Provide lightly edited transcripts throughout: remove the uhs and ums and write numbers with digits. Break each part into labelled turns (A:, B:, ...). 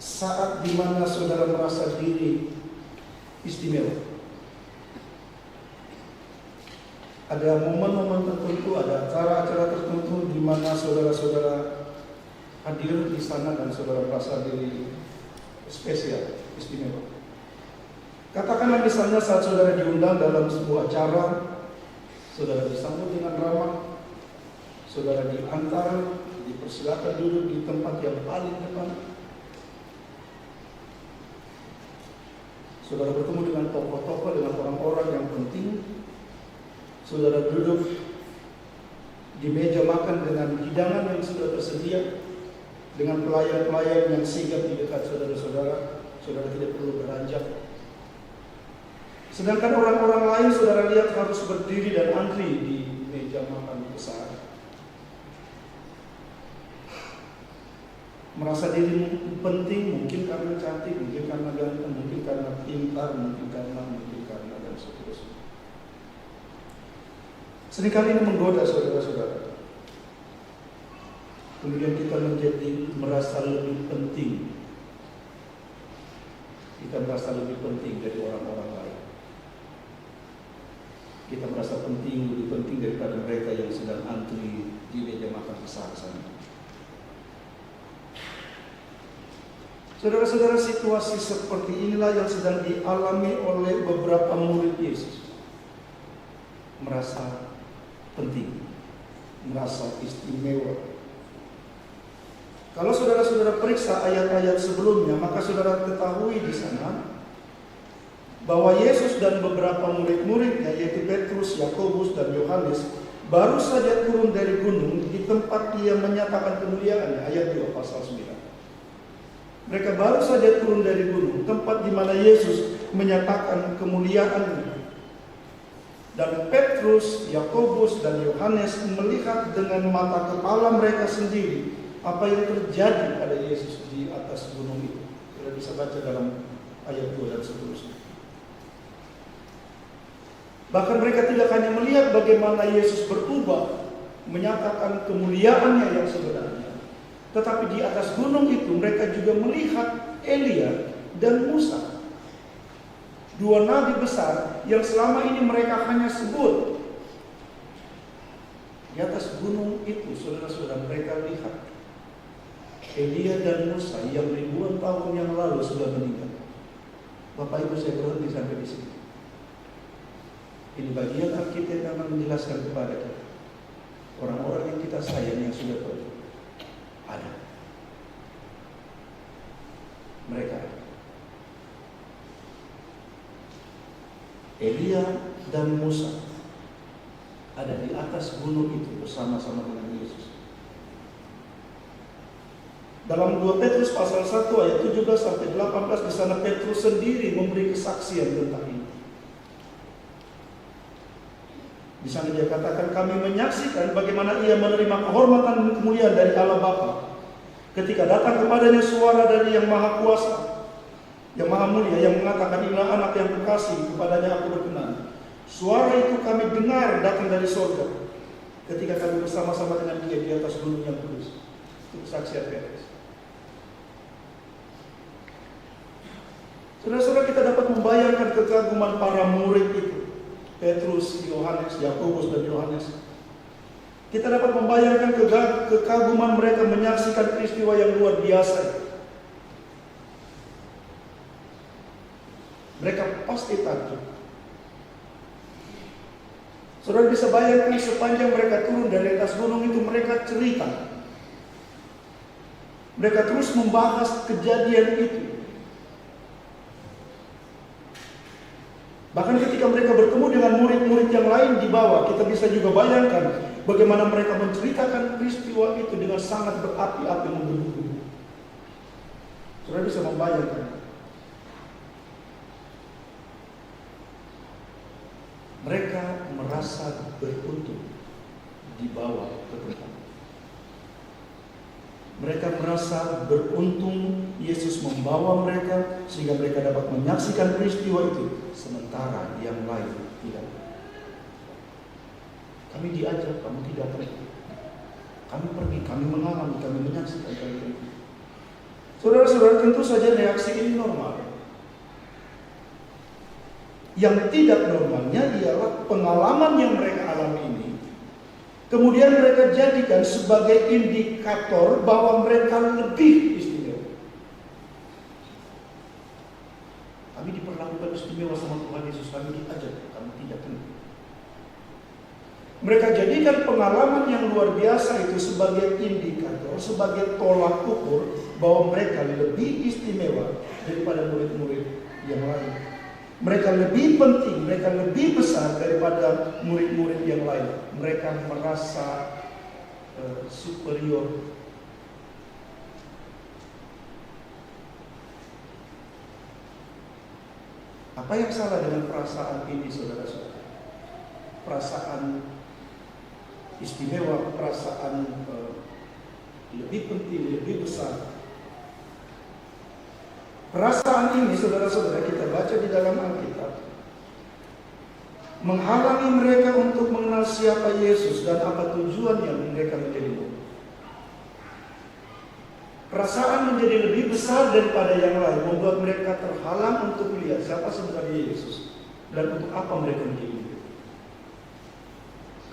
A: saat dimana saudara merasa diri istimewa. Ada momen-momen tertentu, ada acara-acara tertentu di mana saudara-saudara hadir di sana dan saudara merasa diri spesial, istimewa. Katakanlah misalnya saat saudara diundang dalam sebuah acara, saudara disambut dengan ramah, saudara diantar, dipersilakan duduk di tempat yang paling depan. Saudara bertemu dengan tokoh-tokoh, dengan orang-orang yang penting. Saudara duduk di meja makan dengan hidangan yang sudah tersedia, dengan pelayan-pelayan yang sigap di dekat saudara-saudara. Saudara tidak perlu beranjak. Sedangkan orang-orang lain saudara lihat harus berdiri dan antri di meja makan besar. Merasa diri penting, mungkin karena cantik, mungkin karena ganteng, mungkin karena pintar, mungkin karena dan seterusnya. Seringkali ini menggoda saudara-saudara. Kemudian kita menjadi merasa lebih penting. Kita merasa lebih penting dari orang-orang lain. Kita merasa penting, lebih penting daripada mereka yang sedang antri di meja makan besar sana. Saudara-saudara, situasi seperti inilah yang sedang dialami oleh beberapa murid Yesus. Merasa penting, merasa istimewa. Kalau saudara-saudara periksa ayat-ayat sebelumnya, maka saudara ketahui di sana bahwa Yesus dan beberapa murid-muridnya, yaitu Petrus, Yakobus, dan Yohanes, baru saja turun dari gunung di tempat Dia menyatakan kemuliaannya. Ayat 2 pasal 9. Mereka baru saja turun dari gunung, tempat di mana Yesus menyatakan kemuliaannya. Dan Petrus, Yakobus, dan Yohanes melihat dengan mata kepala mereka sendiri apa yang terjadi pada Yesus di atas gunung itu. Kita bisa baca dalam ayat 2 dan seterusnya. Bahkan mereka tidak hanya melihat bagaimana Yesus berubah, menyatakan kemuliaannya yang sebenarnya, tetapi di atas gunung itu mereka juga melihat Elia dan Musa. Dua nabi besar yang selama ini mereka hanya sebut. Di atas gunung itu saudara-saudara mereka lihat Elia dan Musa yang ribuan tahun yang lalu sudah meninggal. Bapak Ibu, saya berhenti sampai di sini. Ini bagian Alkitab yang akan menjelaskan kepada kita. Orang-orang yang kita sayang yang sudah pergi ada. Mereka ada. Elia dan Musa ada di atas gunung itu bersama-sama dengan Yesus. Dalam 2 Petrus pasal 1 ayat 17 sampai 18 di sana Petrus sendiri memberi kesaksian tentang ini. Di sana dia katakan, kami menyaksikan bagaimana ia menerima kehormatan dan kemuliaan dari Allah Bapa ketika datang kepadanya suara dari Yang Maha Kuasa, Yang Maha Mulia, yang mengatakan, inilah anak yang kekasih, kepadanya aku berkenan. Suara itu kami dengar datang dari surga ketika kami bersama-sama dengan Dia di atas gunung yang kudus. Itu kesaksian Petrus. Saudara-saudara, kita dapat membayangkan kekaguman para murid itu, Petrus, Yohanes, Yakobus, dan Yohanes. Kita dapat membayangkan kekaguman mereka menyaksikan peristiwa yang luar biasa. Mereka pasti takjub. Saudara bisa bayangkan sepanjang mereka turun dari atas gunung itu, mereka cerita. Mereka terus membahas kejadian itu. Bahkan ketika mereka bertemu dengan murid-murid yang lain di bawah, kita bisa juga bayangkan bagaimana mereka menceritakan peristiwa itu dengan sangat berapi-api menggebu-gebu. Saudara bisa membayangkan. Mereka merasa beruntung dibawa ke tempat. Mereka merasa beruntung Yesus membawa mereka sehingga mereka dapat menyaksikan peristiwa itu, sementara yang lain tidak. Kami diajak, kamu tidak pergi. Kami pergi, kami mengalami, kami menyaksikan kali ini. Saudara-saudara, tentu saja reaksi ini normal. Yang tidak normalnya ialah pengalaman yang mereka alami ini, kemudian mereka jadikan sebagai indikator bahwa mereka lebih istimewa. Kami diperlakukan istimewa sama Tuhan Yesus, kami diajar, kami tidak tentu. Mereka jadikan pengalaman yang luar biasa itu sebagai indikator, sebagai tolak ukur bahwa mereka lebih istimewa daripada murid-murid yang lain. Mereka lebih penting, mereka lebih besar daripada murid-murid yang lain. Mereka merasa superior. Apa yang salah dengan perasaan ini, saudara-saudara? Perasaan istimewa, perasaan lebih penting, lebih besar. Perasaan ini, saudara-saudara, kita baca di dalam Alkitab, menghalangi mereka untuk mengenal siapa Yesus dan apa tujuan yang mereka menjadi murid. Perasaan menjadi lebih besar daripada yang lain membuat mereka terhalang untuk melihat siapa sebenarnya Yesus dan untuk apa mereka menjadi murid.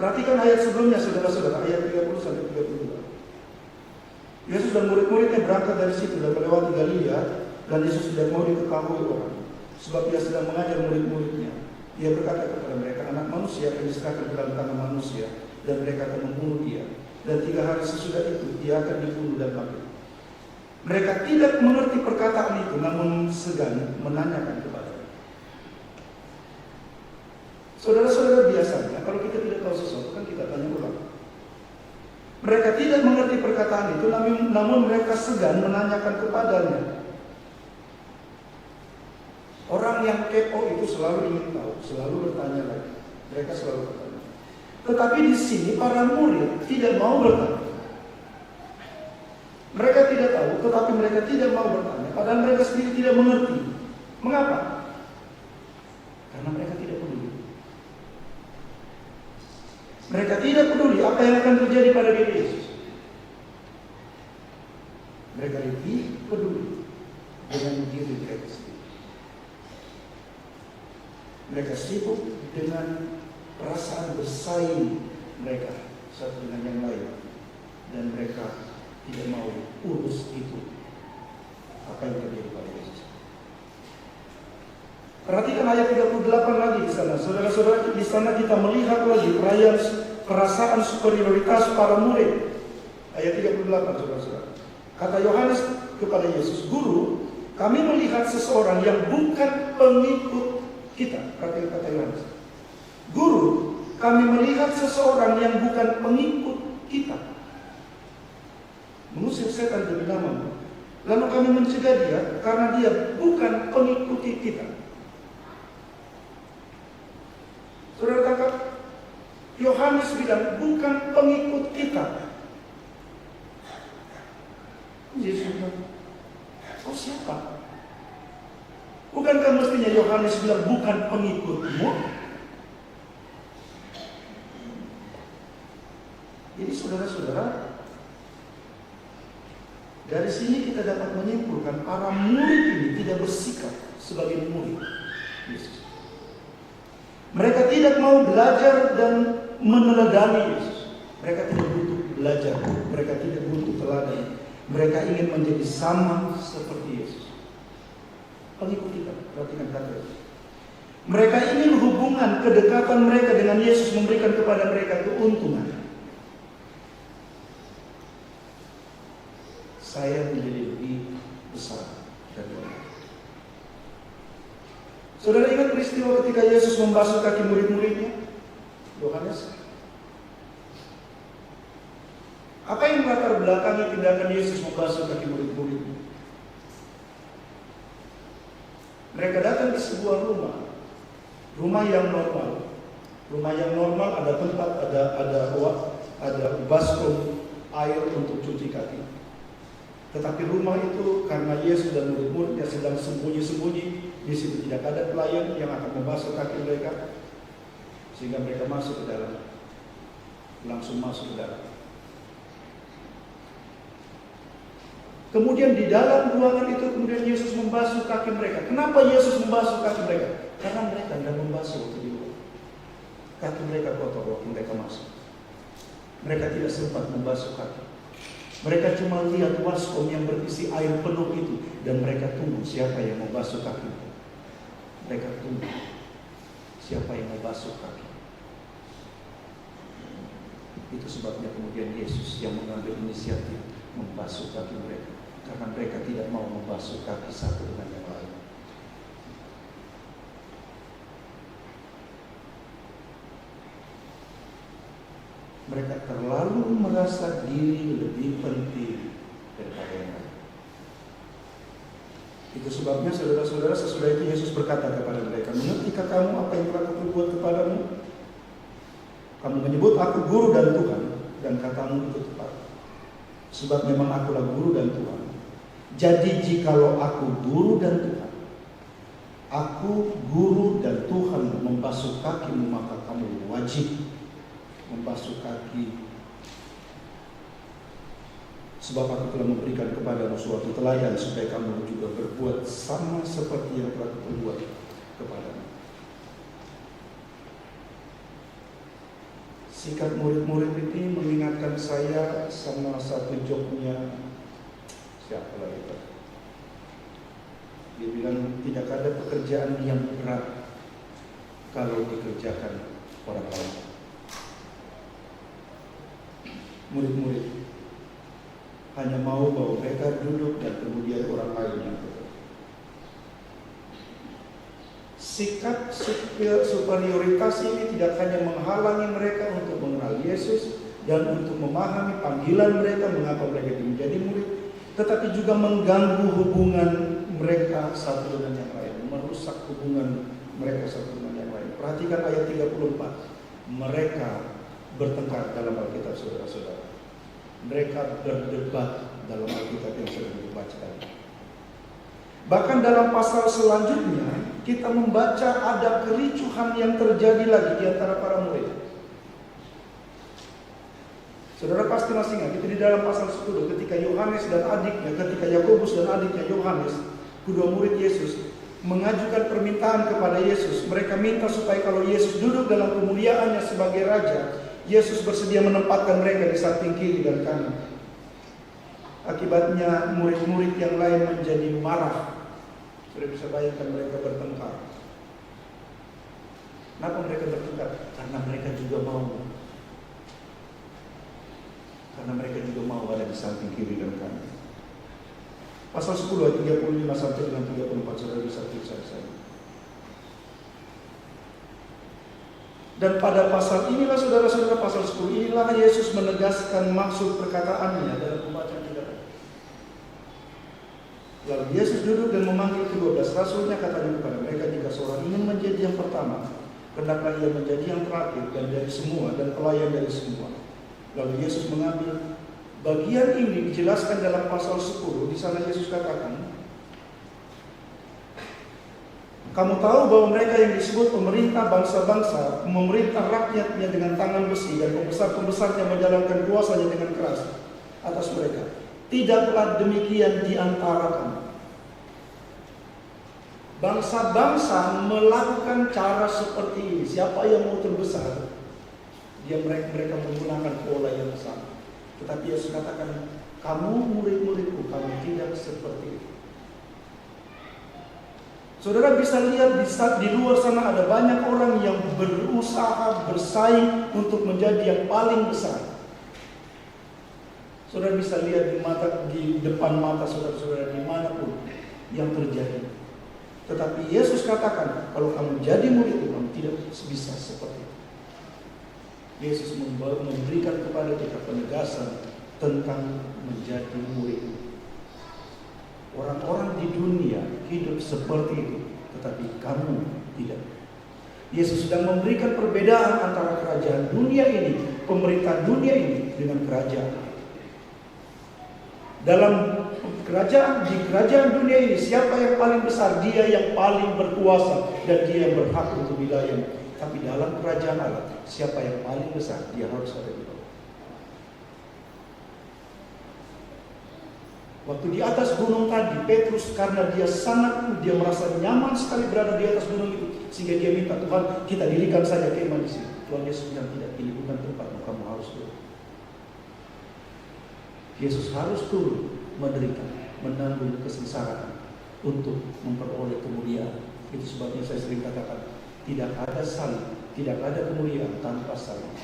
A: Perhatikan ayat sebelumnya, saudara-saudara, ayat 30-32. Yesus dan murid-muridnya berangkat dari situ dan melewati Galilea, dan Yesus tidak mau diketahui orang, sebab Dia sedang mengajar murid-muridnya. Dia berkata kepada mereka, Anak Manusia akan diserahkan ke dalam tangan manusia, dan mereka akan membunuh Dia. Dan 3 hari sesudah itu, Dia akan dibunuh dan mati. Mereka tidak mengerti perkataan itu, namun segan menanyakan kepada-Nya. Saudara-saudara, biasanya kalau kita tidak tahu sesuatu kan kita tanya ulang. Mereka tidak mengerti perkataan itu, namun mereka segan menanyakan kepadanya. Orang yang kepo itu selalu ingin tahu, selalu bertanya lagi. Mereka selalu bertanya. Tetapi di sini para murid tidak mau bertanya. Mereka tidak tahu, tetapi mereka tidak mau bertanya. Padahal mereka sendiri tidak mengerti. Mengapa? Karena mereka tidak peduli. Mereka tidak peduli apa yang akan terjadi pada diri Yesus. Mereka lebih peduli dengan diri mereka sendiri. Mereka sibuk dengan perasaan bersaing mereka satu dengan yang lain, dan mereka tidak mau urus itu apa yang terjadi pada Yesus. Perhatikan ayat 38 lagi di sana. Saudara-saudara, di sana kita melihat lagi perasaan superioritas para murid. Ayat 38, saudara-saudara. Kata Yohanes kepada Yesus, Guru, kami melihat seseorang yang bukan pengikut kita. Perhatikan kata Yohanes. Guru, kami melihat seseorang yang bukan pengikut kita mengusir setan demi nama-Mu. Lalu kami mencegah dia karena dia bukan pengikuti kita. Saudara tangkap? Yohanes bilang bukan pengikut kita. Yesus bilang, oh siapa? Bukankah mestinya Yohanes bilang bukan pengikutmu? Jadi saudara-saudara, dari sini kita dapat menyimpulkan para murid ini tidak bersikap sebagai murid Yesus. Mereka tidak mau belajar dan meneladani Yesus. Mereka tidak butuh belajar, mereka tidak butuh teladan. Mereka ingin menjadi sama seperti Yesus. Pengikut kita, perhatikan kata Yesus. Mereka ingin hubungan, kedekatan mereka dengan Yesus memberikan kepada mereka keuntungan. Saya menjadi lebih besar dari orang. Saudara ingat peristiwa ketika Yesus membasuh kaki murid-muridnya? Yohanes. Apa yang melatar belakangi tindakan Yesus membasuh kaki murid-muridnya? Mereka datang di sebuah rumah yang normal. Rumah yang normal ada tempat, ada baskom air untuk cuci kaki. Tetapi rumah itu karena Yesus dan murid-muridnya sedang sembunyi-sembunyi, di situ tidak ada pelayan yang akan membasuh kaki mereka, sehingga mereka masuk ke dalam, langsung masuk ke dalam. Kemudian di dalam ruangan itu kemudian Yesus membasuh kaki mereka. Kenapa Yesus membasuh kaki mereka? Karena mereka tidak membasuh waktu di luar. Kaki mereka kotor waktu mereka masuk. Mereka tidak sempat membasuh kaki. Mereka cuma lihat waskom yang berisi air penuh itu, dan mereka tunggu siapa yang membasuh kaki. Mereka tunggu siapa yang membasuh kaki. Itu sebabnya kemudian Yesus yang mengambil inisiatif membasuh kaki mereka, karena mereka tidak mau membasuh kaki satu dengan yang lain. Mereka terlalu merasa diri lebih penting daripada yang lain. Itu sebabnya saudara-saudara, sesudah itu Yesus berkata kepada mereka, mengertikah kamu apa yang telah kuperbuat kepadamu? Kamu menyebut aku guru dan Tuhan, dan katamu itu tepat. Sebab memang akulah guru dan Tuhan. Jadi jikalau aku guru dan Tuhan, aku guru dan Tuhan membasuh kakimu, maka kamu wajib membasuh kaki. Sebab aku telah memberikan kepadamu suatu teladan supaya kamu juga berbuat sama seperti yang telah kuperbuat kepadamu. Sikap murid-murid ini mengingatkan saya sama satu joknya siapa lagi Pak? Dia bilang tidak ada pekerjaan yang berat kalau dikerjakan orang lain. Murid-murid hanya mau bahwa mereka duduk dan kemudian orang lain yang bekerja. Sikap superioritas ini tidak hanya menghalangi mereka untuk mengenal Yesus dan untuk memahami panggilan mereka mengapa mereka menjadi murid, tetapi juga mengganggu hubungan mereka satu dengan yang lain, merusak hubungan mereka satu dengan yang lain. Perhatikan ayat 34. Mereka bertengkar dalam Alkitab, saudara-saudara. Mereka berdebat dalam Alkitab yang sudah dibaca tadi. Bahkan dalam pasal selanjutnya kita membaca ada kericuhan yang terjadi lagi di antara para murid. Saudara pasti masih ingat itu di dalam pasal 10 ketika Yohanes dan adiknya, ketika Yakobus dan adiknya Yohanes, kedua murid Yesus, mengajukan permintaan kepada Yesus. Mereka minta supaya kalau Yesus duduk dalam kemuliaannya sebagai raja, Yesus bersedia menempatkan mereka di samping kiri dan kanan. Akibatnya murid-murid yang lain menjadi marah. Sudah bisa bayangkan mereka bertengkar. Kenapa mereka bertengkar? Karena mereka juga mau ada di samping kiri dan kanan. Pasal 10 ayat 35 sampai dengan 34 saudara bisa periksa saya. Dan pada pasal inilah saudara-saudara, pasal 10 inilah Yesus menegaskan maksud perkataannya dalam pembacaan kita. Lalu Yesus duduk dan memanggil ke-12 rasulnya, katanya kepada mereka, jika seorang ingin menjadi yang pertama, hendaklah ia menjadi yang terakhir dan dari semua dan pelayan dari semua. Lalu Yesus mengambil bagian ini dijelaskan dalam pasal 10. Di sana Yesus katakan, kamu tahu bahwa mereka yang disebut pemerintah bangsa-bangsa memerintah rakyatnya dengan tangan besi, dan pembesar-pembesarnya menjalankan kuasanya dengan keras atas mereka. Tidaklah demikian di antara kamu. Bangsa-bangsa melakukan cara seperti ini. Siapa yang mau terbesar, mereka menggunakan pola yang sama. Tetapi Yesus katakan, kamu murid-muridku, kamu tidak seperti itu. Saudara bisa lihat di luar sana ada banyak orang yang berusaha bersaing untuk menjadi yang paling besar. Saudara bisa lihat di depan mata saudara-saudara dimanapun yang terjadi. Tetapi Yesus katakan, kalau kamu jadi murid, kamu tidak bisa seperti itu. Yesus memberikan kepada kita penegasan tentang menjadi murid. Orang-orang di dunia hidup seperti itu, tetapi kamu tidak. Yesus sedang memberikan perbedaan antara kerajaan dunia ini, pemerintah dunia ini dengan kerajaan. Di kerajaan dunia ini, siapa yang paling besar? Dia yang paling berkuasa dan dia yang berhak untuk dilayani. Tapi dalam kerajaan Allah, siapa yang paling besar? Dia harus ada di bawah. Waktu di atas gunung tadi, Petrus karena dia merasa nyaman sekali berada di atas gunung itu, sehingga dia minta, Tuhan, kita dirikan saja kemah di sini. Tuhan Yesus bilang, tidak, ini bukan tempatmu, kamu harus turun. Yesus harus turun, menderita, menanggung kesengsaraan untuk memperoleh kemuliaan. Itu sebabnya saya sering katakan, tidak ada salib, tidak ada kemuliaan tanpa salib.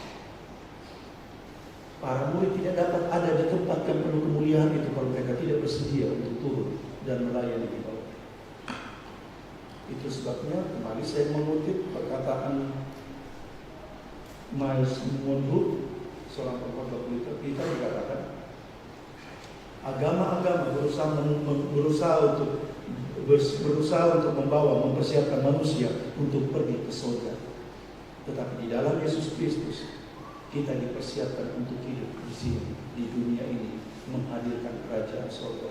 A: Para murid tidak dapat ada di tempat yang penuh kemuliaan itu kalau mereka tidak bersedia untuk turun dan melayani di bawah. Itu sebabnya kembali saya mengutip perkataan Miles Monroe, seorang pengkhotbah kita dikatakan, agama-agama berusaha untuk mempersiapkan manusia untuk pergi ke surga. Tetapi di dalam Yesus Kristus kita dipersiapkan untuk hidup di sini, di dunia ini, menghadirkan kerajaan surga.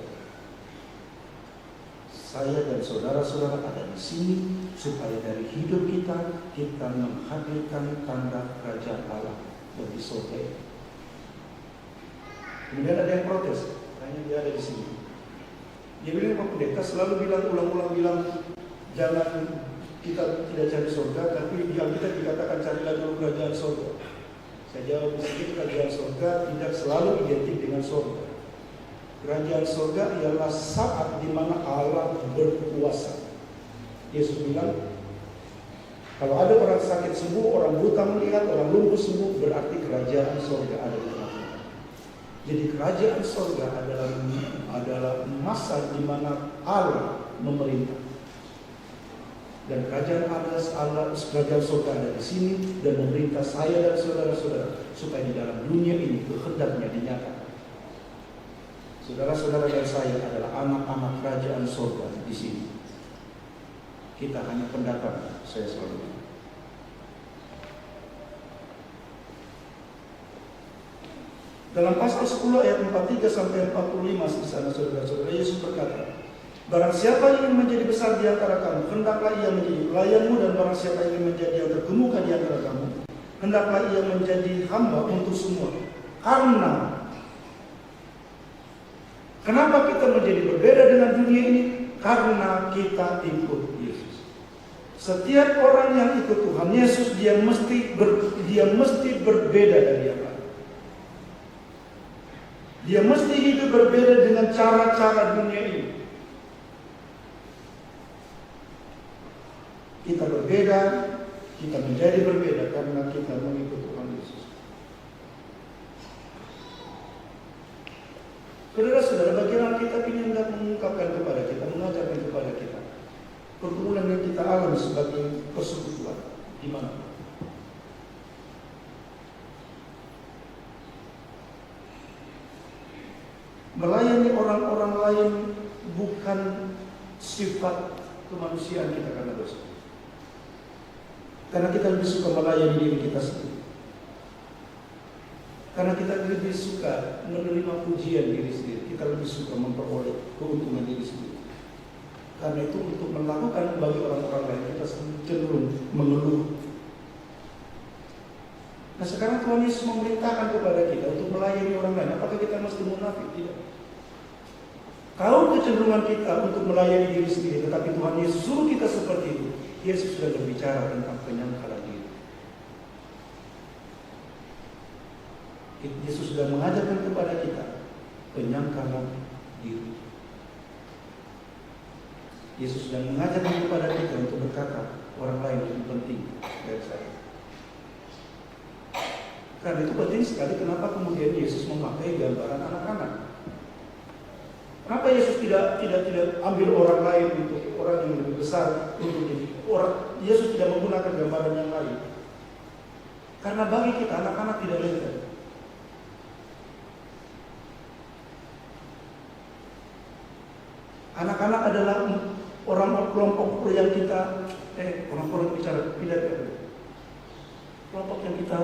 A: Saya dan saudara-saudara ada di sini supaya dari hidup kita menghadirkan tanda kerajaan Allah bagi surga. Kemudian ada yang protes, hanya dia ada di sini. Dia bilang, Pak Pendeta selalu ulang-ulang bilang, jangan kita tidak cari surga, tapi yang kita dikatakan carilah dulu kerajaan surga. Saya jawab, meskipun kerajaan surga tidak selalu identik dengan surga. Kerajaan surga ialah saat di mana Allah berkuasa. Yesus bilang, kalau ada orang sakit sembuh, orang buta melihat, orang lumpuh sembuh, berarti kerajaan surga ada di tengah-tengah. Jadi kerajaan surga adalah masa di mana Allah memerintah. Dan kerajaan surga ada di sini dan memerintah saya dan saudara-saudara supaya di dalam dunia ini kehendaknya dinyatakan. Saudara-saudara dan saya adalah anak-anak kerajaan surga di sini. Kita hanya pendatang, saya selalu bilang. Dalam pasal 10 ayat 43 sampai 45 di sana saudara-saudara, Yesus berkata, barang siapa ingin menjadi besar di antara kamu, hendaklah ia menjadi pelayanmu, dan barang siapa ingin menjadi yang terkemuka di antara kamu, hendaklah ia menjadi hamba untuk semua. Kenapa kita menjadi berbeda dengan dunia ini? Karena kita ikut Yesus. Setiap orang yang ikut Tuhan Yesus, dia mesti berbeda dari yang lain. Dia mesti hidup berbeda dengan cara-cara dunia ini. Kita berbeda, kita menjadi berbeda karena kita mengikut Tuhan Yesus. Saudara-saudara, bagaimana kita ingin mengungkapkan kepada kita, mengajarkan kepada kita pergumulan yang kita alami sebagai persekutuan di mana? Melayani orang-orang lain bukan sifat kemanusiaan kita karena dosa. Karena kita lebih suka melayani diri kita sendiri. Karena kita lebih suka menerima pujian diri sendiri. Kita lebih suka memperoleh keuntungan diri sendiri. Karena itu untuk melakukan bagi orang-orang lain kita cenderung mengeluh. Nah sekarang Tuhan Yesus memerintahkan kepada kita untuk melayani orang lain. Apakah kita mesti munafik? Tidak. Kalau kecenderungan kita untuk melayani diri sendiri, tetapi Tuhan Yesus suruh kita seperti itu, Yesus sudah berbicara tentang penyangkalan diri. Yesus sudah mengajarkan kepada kita penyangkalan diri. Yesus sudah mengajarkan kepada kita untuk berkata orang lain lebih penting dari saya. Karena itu penting sekali kenapa kemudian Yesus memakai gambaran anak-anak. Kenapa Yesus tidak ambil orang lain untuk orang yang lebih besar untuk orang? Yesus tidak menggunakan gambaran yang lain. Karena bagi kita anak-anak tidak relevan. Anak-anak adalah orang kelompok yang kita orang bicara kelompok yang kita.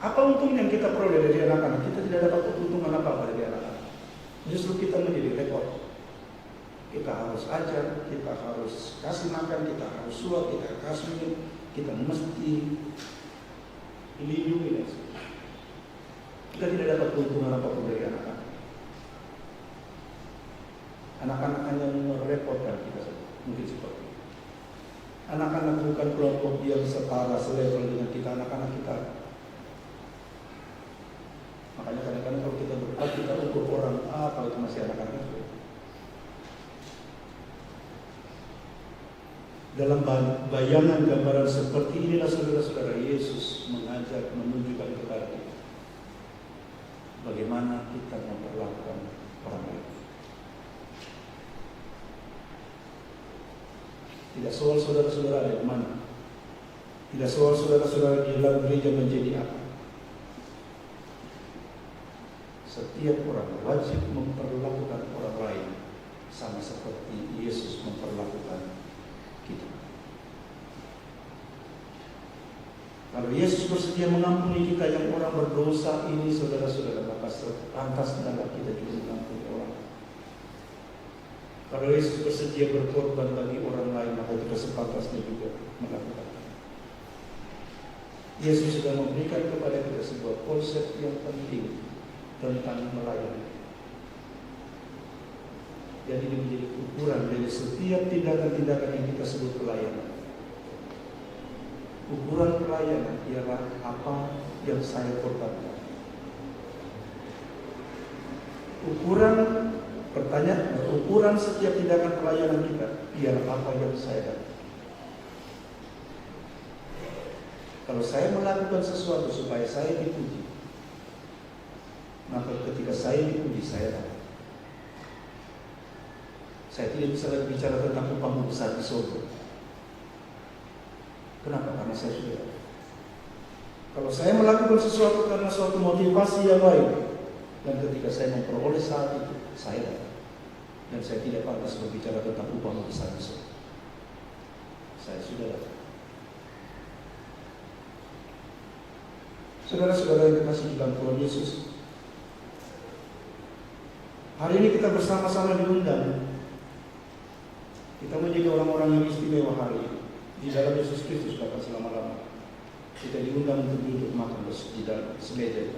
A: Apa untung yang kita peroleh dari anak-anak? Kita tidak dapat keuntungan apa-apa dari anak-anak. Justru kita menjadi repot. Kita harus ajar, kita harus kasih makan, kita harus suap, kita kasih minum, kita mesti lindungi. Kita tidak dapat keuntungan apapun dari anak-anak. Anak-anak hanya merepotkan kita, mungkin seperti itu. Anak-anak bukan kelompok yang setara, selevel dengan kita, anak-anak kita. Makanya kadang-kadang kalau kita berdebat, kita ukur orang, kalau itu masih anak-anak itu. Dalam bayangan gambaran seperti inilah saudara-saudara, Yesus mengajak, menunjukkan kepada kita bagaimana kita memperlakukan orang lain. Tidak soal saudara-saudara yang mana, tidak soal saudara-saudara di dalam gereja menjadi apa. Setiap orang wajib memperlakukan orang lain sama seperti Yesus memperlakukan kita. Kalau Yesus bersedia mengampuni kita yang orang berdosa ini, saudara-saudara, maka sepantasnya kita juga mengampuni orang. Kalau Yesus bersedia berkorban bagi orang lain, maka kita sepantasnya juga melakukan. Yesus sudah memberikan kepada kita sebuah konsep yang penting tentang melayani. Jadi ini menjadi ukuran dari setiap tindakan-tindakan yang kita sebut pelayanan. Ukuran pelayanan ialah apa yang saya korbankan. Ukuran setiap tindakan pelayanan kita ialah apa yang saya dapat. Kalau saya melakukan sesuatu supaya saya dipuji, maka ketika saya dipuji, saya dapat. Saya tidak bisa lagi bicara tentang upahmu besar di surga. Kenapa? Karena saya sudah. Kalau saya melakukan sesuatu karena suatu motivasi yang lain, dan ketika saya memperoleh saat itu, saya dapat. Dan saya tidak pantas berbicara tentang upahmu besar di surga. Saya sudah dapat. Saudara-saudara yang dikasihi dalam Tuhan Yesus, hari ini kita bersama-sama diundang. Kita menjadi orang-orang yang istimewa hari ini. Di dalam Yesus Kristus bahkan selama-lama. Kita diundang untuk duduk makan di dalam semeja.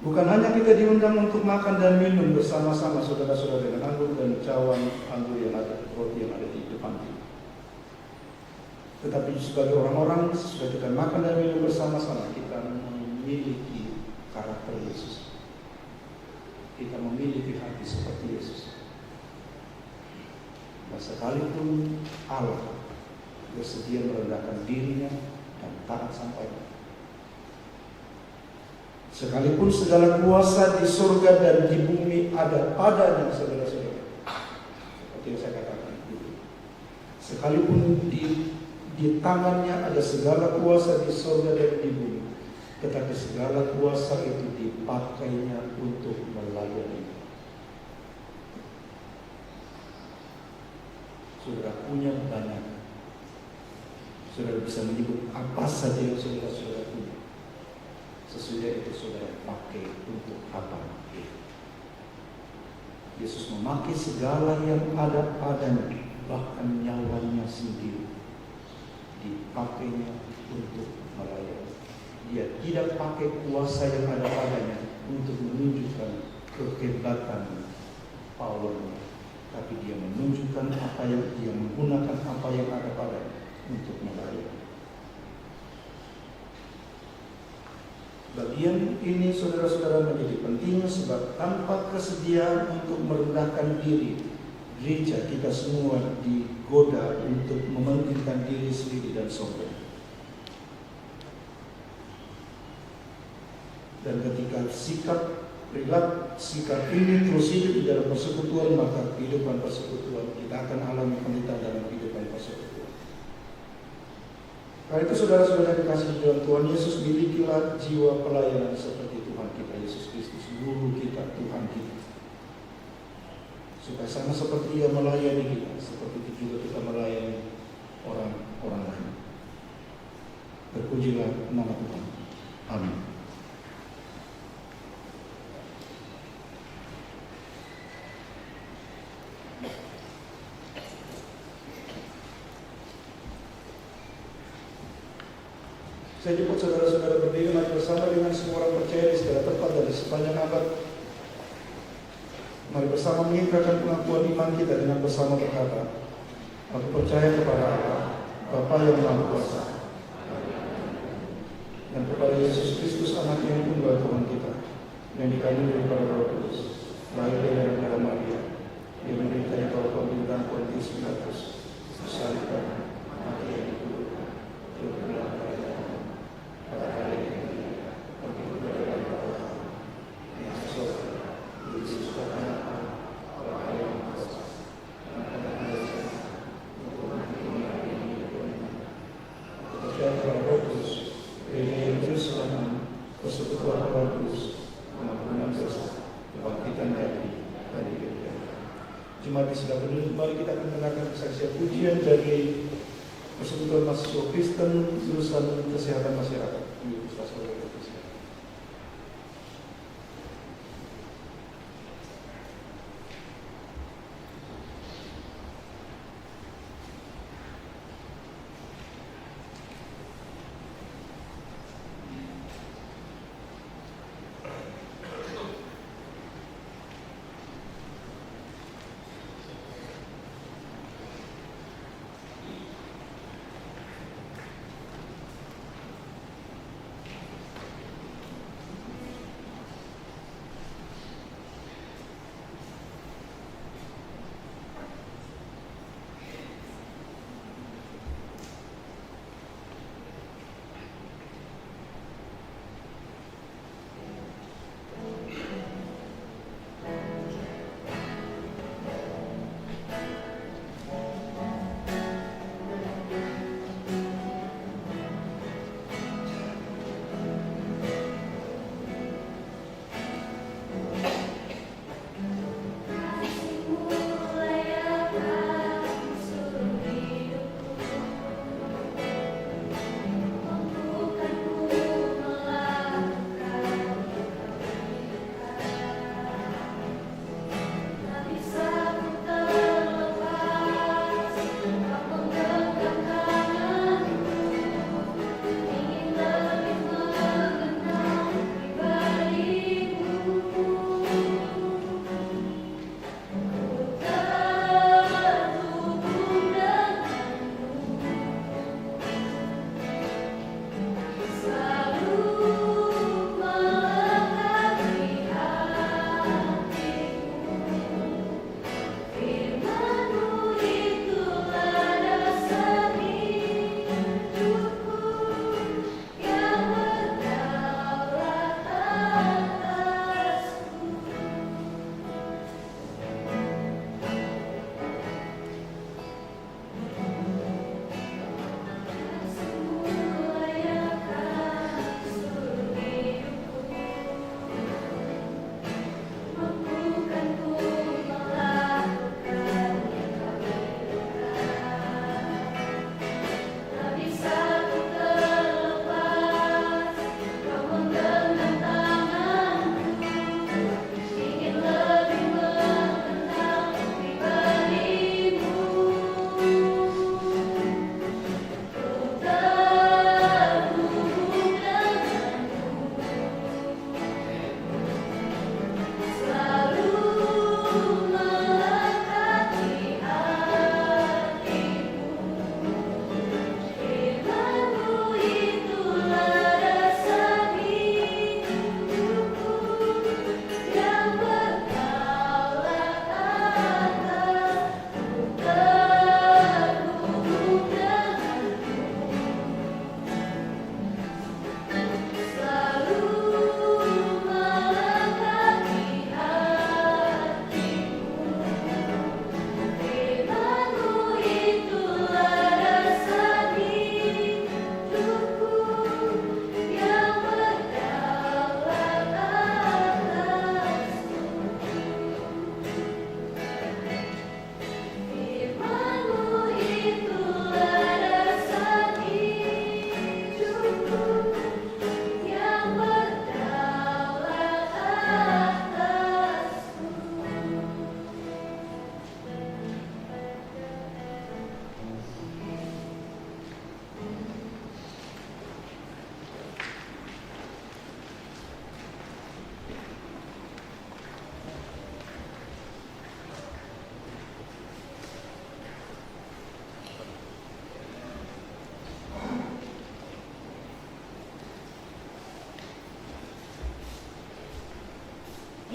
A: Bukan hanya kita diundang untuk makan dan minum bersama-sama saudara-saudara dengan anggur dan cawan anggur yang ada, roti yang ada di depan kita. Tetapi sebagai orang-orang sesudah kita makan dan minum bersama-sama, kita memiliki karakter Yesus. Kita memiliki hati seperti Yesus. Dan sekalipun Allah bersedia merendahkan dirinya dan taat sampai mati. Sekalipun segala kuasa di surga dan di bumi ada padanya, saudara-saudara. Seperti yang saya katakan dulu. Sekalipun di tangannya ada segala kuasa di surga dan di bumi, tetapi segala kuasa itu dipakainya untuk melayani. Saudara punya banyak. Saudara bisa menyebut apa saja yang saudara punya. Sesudah itu saudara pakai untuk apa? Yesus memakai segala yang ada padanya, bahkan nyawanya sendiri, dipakainya untuk melayani. Dia tidak pakai kuasa yang ada padanya untuk menunjukkan kehebatan powernya, tapi dia menunjukkan apa yang dia menggunakan apa yang ada padanya untuk melayani. Bagian ini saudara-saudara menjadi penting sebab tanpa kesediaan untuk merendahkan diri, gereja kita semua digoda untuk mementingkan diri sendiri dan sombong. Dan ketika sikap ini terus hidup di dalam persekutuan, maka kehidupan persekutuan kita akan alami penderitaan dalam kehidupan persekutuan. Karena itu saudara-saudara dikasihi dalam Tuhan Yesus, milikilah jiwa pelayanan seperti Tuhan kita Yesus Kristus, guru kita, Tuhan kita. Supaya sama seperti Dia melayani kita, seperti itu juga kita melayani orang-orang lain. Terpujilah nama Tuhan. Amin. Saya jemput saudara-saudara berdiri mari bersama dengan semua orang percaya di segala tempat dan di sepanjang abad. Mari bersama mengikrarkan pengakuan iman kita dengan bersama berkata, aku percaya kepada Allah, Bapa yang Maha Kuasa, dan kepada Yesus Kristus Anaknya yang tunggal Tuhan kita, yang dikandung daripada Roh Kudus, lahir dari darah Maria, yang menderita di bawah pemerintahan Pontius Pilatus, disalibkan, mati dan dikubur, turun ke dalam kerajaan, pada hari ini, pergi ke dalam bawah, yang sesuatu, disusahkan pada hari yang kuasa, dan pada hari yang untuk menghidupkan ini. Aku percaya kepada Roh Kudus, yang terus selama persekutuan Roh Kudus, pengampunan dosa, kebangkitan dari hidup. Jemaat di sebelah berdiri, mari kita akan mendengarkan kesaksian pujian dari Persekutuan Mahasiswa Kristen Jurusan Kesehatan Masyarakat.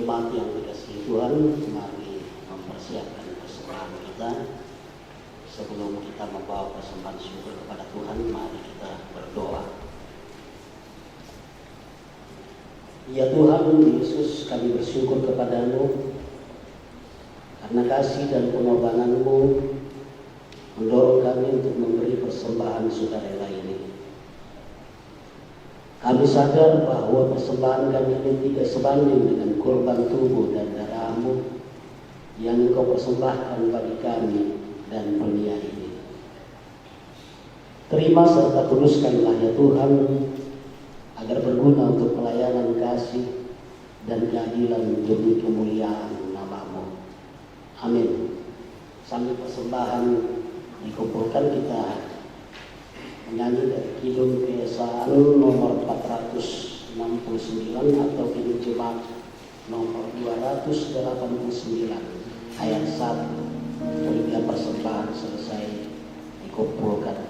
B: jemaat yang dikasihi Tuhan, mari mempersiapkan persembahan kita. Sebelum kita membawa persembahan syukur kepada Tuhan, mari kita berdoa. Ya Tuhan Yesus, kami bersyukur kepadamu karena kasih dan pengorbanan-Mu mendorong kami untuk memberi persembahan sukarela ini. Kami sadar bahwa persembahan kami ini tidak sebanding dengan korban tubuh dan darah-Mu yang Engkau persembahkan bagi kami dan dunia ini. Terima serta kuduskanlah ya Tuhan, agar berguna untuk pelayanan kasih dan keadilan demi kemuliaan nama-Mu. Amin. Sambil persembahan dikumpulkan, kita menyanyi dari Kidung Keesaan nomor 469 atau Kidung Jemaat nomor 289 ayat 1 hingga persembahan selesai dikumpulkan.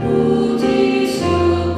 C: Puji syukur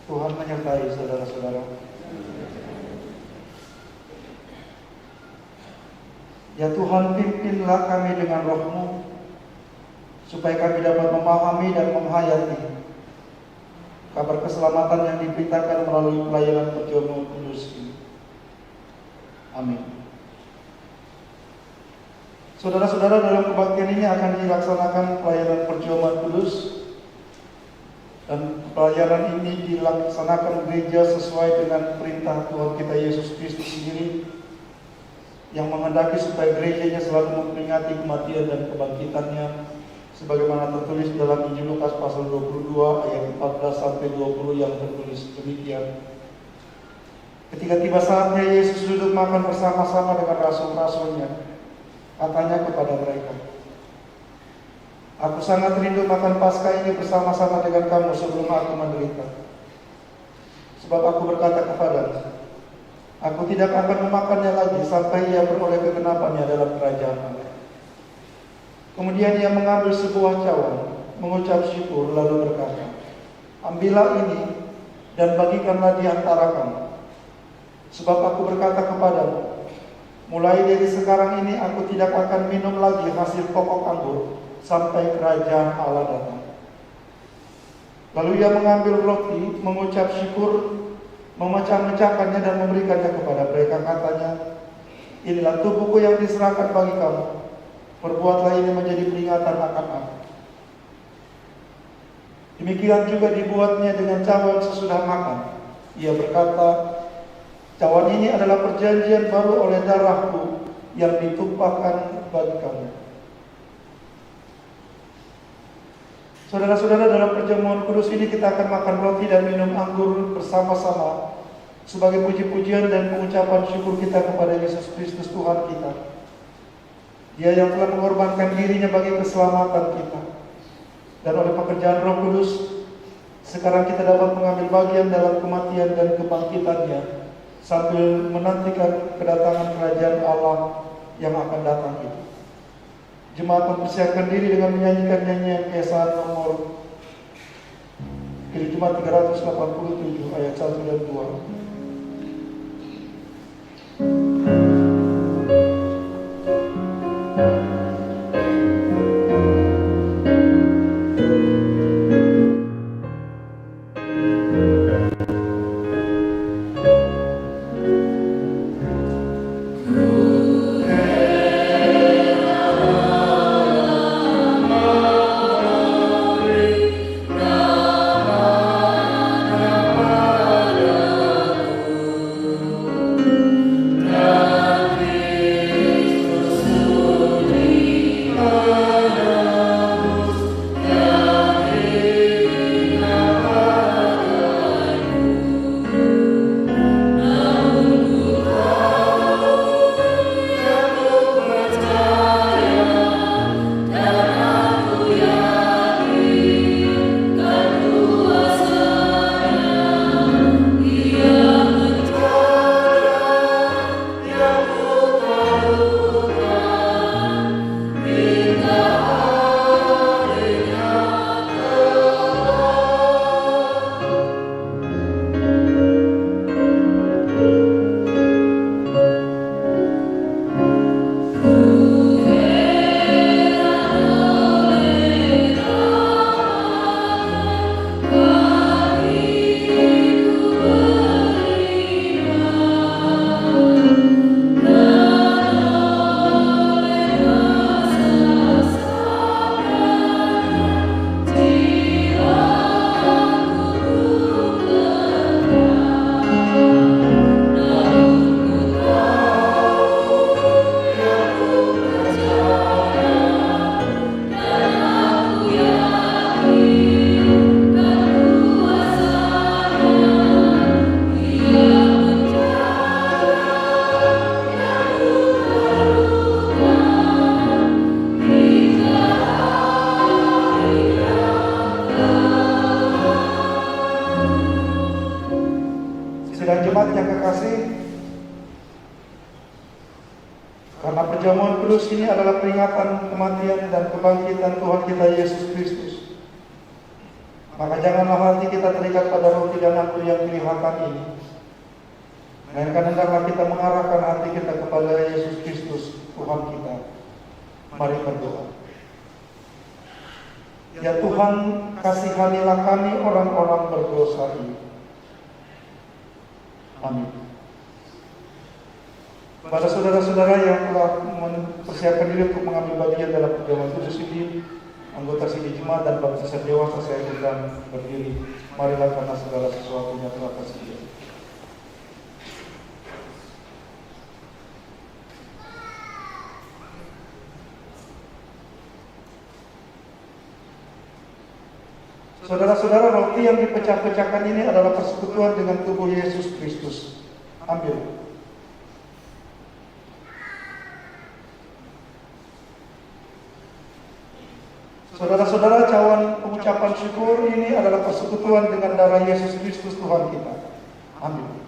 A: Tuhan menyertai saudara-saudara. Ya Tuhan, pimpinlah kami dengan roh-Mu, supaya kami dapat memahami dan menghayati kabar keselamatan yang diberitakan melalui pelayanan perjamuan kudus ini. Amin. Saudara-saudara, dalam kebaktian ini akan dilaksanakan pelayanan perjamuan kudus, dan pelayanan ini dilaksanakan gereja sesuai dengan perintah Tuhan kita Yesus Kristus sendiri, yang menghendaki supaya gerejanya selalu memperingati kematian dan kebangkitannya, sebagaimana tertulis dalam Injil Lukas pasal 22 ayat 14 sampai 20 yang tertulis demikian. Ketika tiba saatnya Yesus duduk makan bersama-sama dengan rasul-rasulnya, katanya kepada mereka, "Aku sangat rindu makan Paskah ini bersama-sama dengan kamu sebelum aku menderita. Sebab aku berkata kepadamu, aku tidak akan memakannya lagi sampai ia beroleh kegenapannya dalam kerajaan Allah." Kemudian ia mengambil sebuah cawan, mengucap syukur, lalu berkata, "Ambillah ini dan bagikanlah di antara kamu. Sebab aku berkata kepadamu, mulai dari sekarang ini aku tidak akan minum lagi hasil pokok anggur sampai kerajaan Allah datang." Lalu ia mengambil roti, mengucap syukur, memecah-mecahkannya dan memberikannya kepada mereka, katanya, "Inilah tubuhku yang diserahkan bagi kamu. Perbuatlah ini menjadi peringatan akan aku." Demikian juga dibuatnya dengan cawan sesudah makan. Ia berkata, "Cawan ini adalah perjanjian baru oleh darahku yang ditumpahkan bagi kamu." Saudara-saudara, dalam perjamuan kudus ini kita akan makan roti dan minum anggur bersama-sama sebagai puji-pujian dan pengucapan syukur kita kepada Yesus Kristus Tuhan kita. Dia yang telah mengorbankan dirinya bagi keselamatan kita. Dan oleh pekerjaan Roh Kudus, sekarang kita dapat mengambil bagian dalam kematian dan kebangkitannya, sambil menantikan kedatangan kerajaan Allah yang akan datang itu. Jemaat mempersiapkan diri dengan menyanyikan nyanyian keesahan nomor Jemaat 387 ayat 1 dan 2. Karena perjamuan kudus ini adalah peringatan kematian dan kebangkitan Tuhan kita Yesus Kristus. Maka janganlah hati kita terikat pada roti dan anggur yang kelihatan ini, melainkan hendaklah kita mengarahkan hati kita kepada Yesus Kristus, Tuhan kita. Mari berdoa. Ya Tuhan, kasihanilah kami orang-orang berdosa ini. Amin. Pada saudara-saudara yang telah mempersiapkan diri untuk mengambil bagian dalam perjamuan kudus ini, anggota sidang jemaat dan bangsa dewasa, saya undang berdiri. Marilah karena segala sesuatunya telah tersedia. Saudara-saudara, roti yang dipecah-pecahkan ini adalah persekutuan dengan tubuh Yesus Kristus. Ambil. Saudara-saudara, cawan pengucapan syukur ini adalah persekutuan dengan darah Yesus Kristus Tuhan kita. Ambil.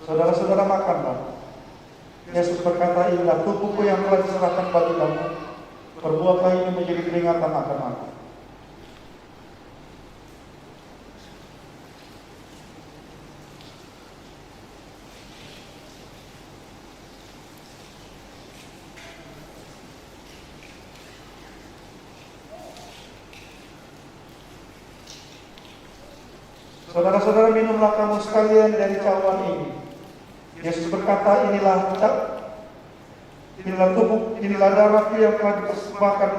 A: Saudara-saudara, makanlah. Yesus berkata, inilah tubuhku yang telah diserahkan bagi kamu. Perbuatlah ini menjadi peringatan akan aku. Saudara-saudara, minumlah kamu sekalian dari cawan ini. Yesus berkata, inilah tubuh, inilah darahku yang telah dipersembahkan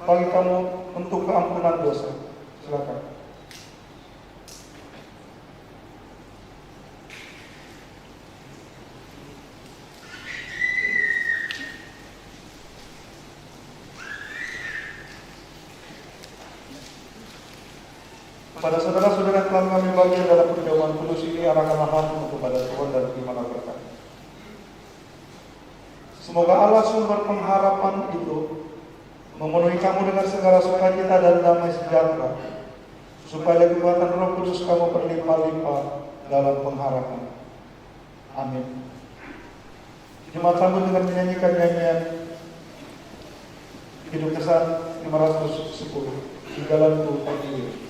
A: bagi kamu untuk keampunan dosa. Silakan. Pada saudara-saudara telah kami bagian dalam perjamuan kudus ini, arahkanlah hatimu kepada Tuhan dan terimalah berkat. Semoga Allah sumber pengharapan itu memenuhi kamu dengan segala sukacita dan damai sejahtera, supaya kekuatan Roh Kudus kamu berlimpah-limpah dalam pengharapan. Amin. Jemaat sambut dengan menyanyikan nyanyian Hidup Kesan 510, Di Jalanku Pagi.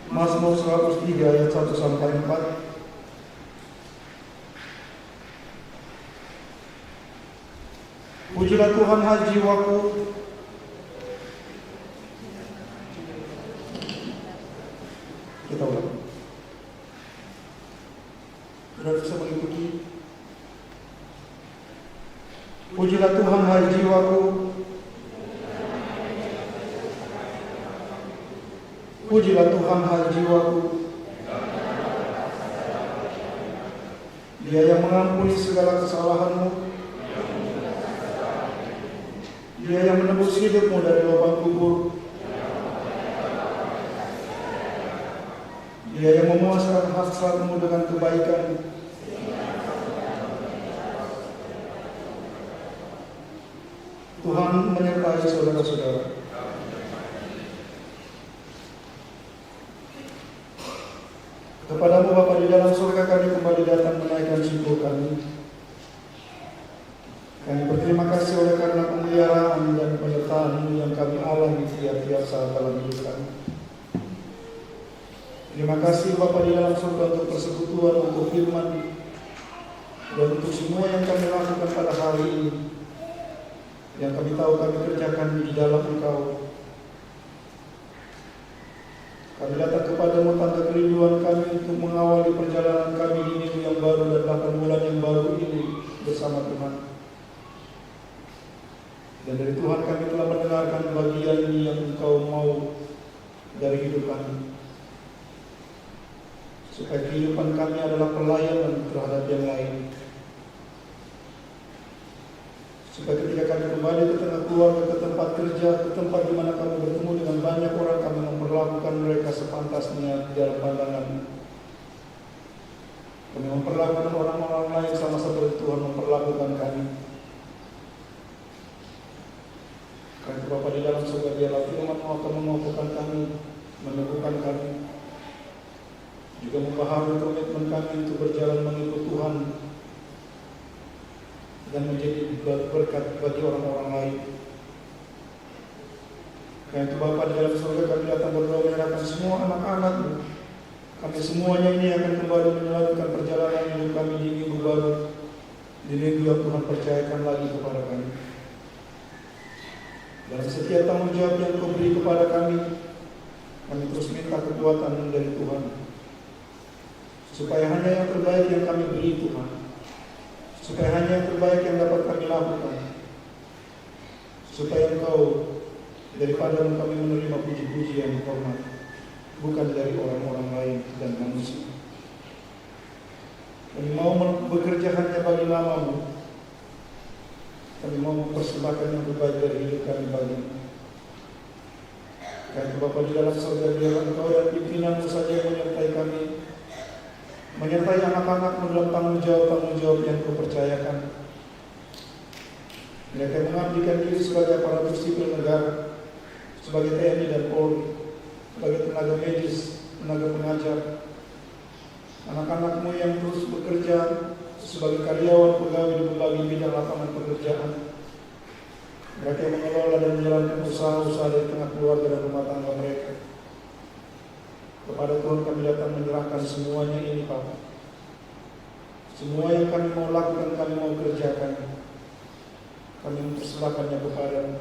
A: Mazmur 103 ayat 1 sampai 4. Pujilah Tuhan, hai jiwaku. Kita ulang. Sudah bisa mengikuti. Pujilah Tuhan, hai jiwaku. Pujilah Tuhan, hai jiwaku. Dia yang mengampuni segala kesalahanmu. Dia yang menebus hidupmu dari lubang kubur. Dia yang memuaskan hasratmu dengan kebaikan. Tuhan menyertai saudara-saudara. Kepadamu Bapa di dalam surga, kami kembali datang menaikkan syukur kami. Kami berterima kasih oleh karena pemeliharaan dan penyertaan-Mu yang kami alami tiap-tiap saat dalam hidup kami. Terima kasih Bapa di dalam surga untuk persekutuan, untuk firman, dan untuk semua yang kami lakukan pada hari ini, yang kami tahu kami kerjakan di dalam Engkau. Kami datang kepadamu tanda kerinduan kami untuk mengawali perjalanan kami di minggu yang baru dan bahkan bulan yang baru ini bersama Tuhan. Dan dari Tuhan kami telah mendengarkan bagian yang Engkau mau dari hidup kami, supaya kehidupan kami adalah pelayanan terhadap yang lain. Supaya ketika kami kembali ke tengah keluarga, ke tempat kerja, ke tempat di mana kami bertemu dengan banyak orang, kami memperlakukan mereka sepantasnya di dalam pandangan. Kami memperlakukan orang-orang lain sama seperti Tuhan memperlakukan kami. Karena itu Bapa di dalam surga, biarlah firman akan memampukan kami, meneguhkan kami, juga membaharui komitmen kami untuk berjalan mengikut Tuhan dan menjadi berkat bagi orang-orang lain. Karena itu Bapa di dalam surga, kami datang berdoa menyerahkan semua anak-anak-Mu. Kami semuanya ini akan kembali melanjutkan perjalanan hidup kami di minggu baru, di minggu yang Tuhan percayakan lagi kepada kami. Dalam setiap tanggung jawab yang Kau beri kepada kami terus minta kekuatan dari Tuhan, supaya hanya yang terbaik yang kami beri Tuhan, supaya hanya yang terbaik yang dapat kami lakukan, supaya Engkau daripada kami menerima puji-puji yang hormat, bukan dari orang-orang lain dan manusia. Kami mau bekerja hanya bagi nama-Mu. Kami mau mempersembahkan yang terbaik dari hidup kami bagi-Mu. Karena itu Bapa di dalam surga, biarlah Engkau dan pimpinan-Mu saja yang menyertai kami, menyertai anak-anak-Mu dalam tanggung jawab yang Kau percayakan. Mereka mengabdikan diri sebagai aparatur sipil negara, sebagai TNI dan Polri, sebagai tenaga medis, tenaga pengajar, anak-anak-Mu yang terus bekerja sebagai karyawan pegawai di berbagai bidang lapangan pekerjaan. Mereka yang mengelola dan menjalankan usaha-usaha dari tengah keluarga dan rumah tangga mereka. Kepada Tuhan kami datang menyerahkan semuanya ini, Pak. Semua yang kami mau lakukan, kami mau kerjakan, kami mempersembahkannya kepada-Mu,